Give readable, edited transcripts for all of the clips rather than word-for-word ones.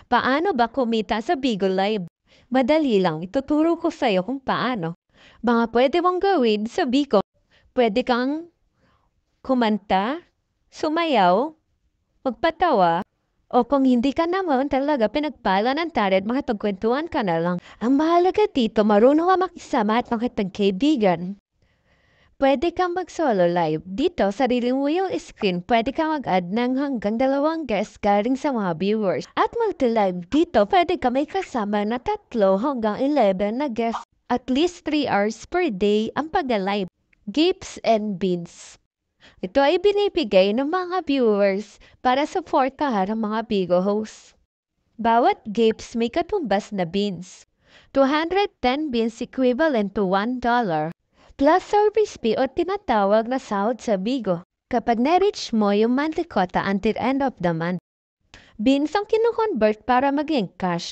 Paano ba kumita sa Bigo Live? Madali lang, ituturo ko sa'yo kung paano. Mga pwede mong gawin sa Bigo. Pwede kang kumanta, sumayaw, magpatawa, o kung hindi ka naman talaga pinagpala ng talent, makipagkwentuhan ka na lang. Ang mahalaga dito, marunong ka makisama at makipagkaibigan. Pwede kang mag-solo live. Dito, sarili mo yung screen. Pwede kang mag-add ng hanggang 2 guests galing sa mga viewers. At multi-live. Dito, pwede ka may kasama na 3 hanggang 11 na guests. At least 3 hours per day ang pag-live. Gifts and beans. Ito ay binibigay ng mga viewers para supportahan ang mga Bigo hosts. Bawat gifts may katumbas na beans. 210 beans equivalent to $1. Plus service fee o tinatawag na sahod sa Bigo kapag na-reach mo yung monthly quota until end of the month. Beans ang kino-convert para maging cash.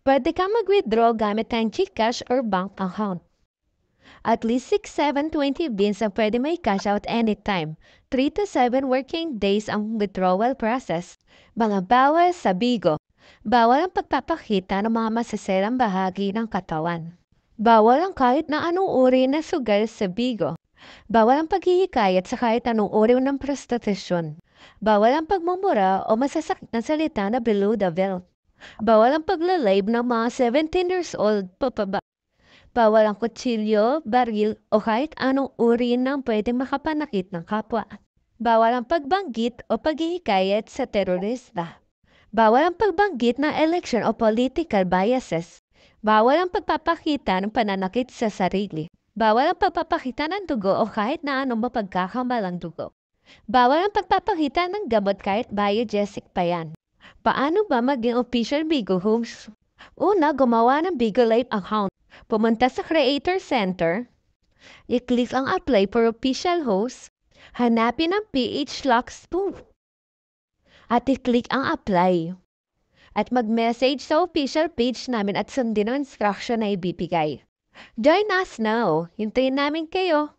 Pwede kang mag-withdraw gamit ang GCash or bank account. At least 6, 7, 20 beans ang pwede may cash out anytime. 3 to 7 working days ang withdrawal process. Mga bawal sa Bigo. Bawal ang pagpapakita ng mga masaserang bahagi ng katawan. Bawal ang kahit na anong uri na sugal sa Bigo. Bawal ang paghihikayat sa kahit anong uri ng prostitusyon. Bawal ang pagmumura o masasakit na salita na below the belt. Bawal ang pagla-live ng mga 17 years old papaba. Bawal ang kutsilyo, baril o kahit anong uri ng pwedeng makapanakit ng kapwa. Bawal ang pagbanggit o paghihikayat sa terorista. Bawal ang pagbanggit ng election o political biases. Bawal ang pagpapakita ng pananakit sa sarili. Bawal ang pagpapakita ng dugo o kahit na anong mapagkakamalang dugo. Bawal ang pagpapakita ng gamot kahit biogesic pa yan. Paano ba maging official Bigo host? Una, gumawa ng Bigo Live account. Pumunta sa Creator Center. I-click ang Apply for Official Host. Hanapin ang PH Locks 2. At i-click ang Apply. At mag-message sa official page namin at sundin ang instruction na ibibigay. Join us now. Hintayin namin kayo.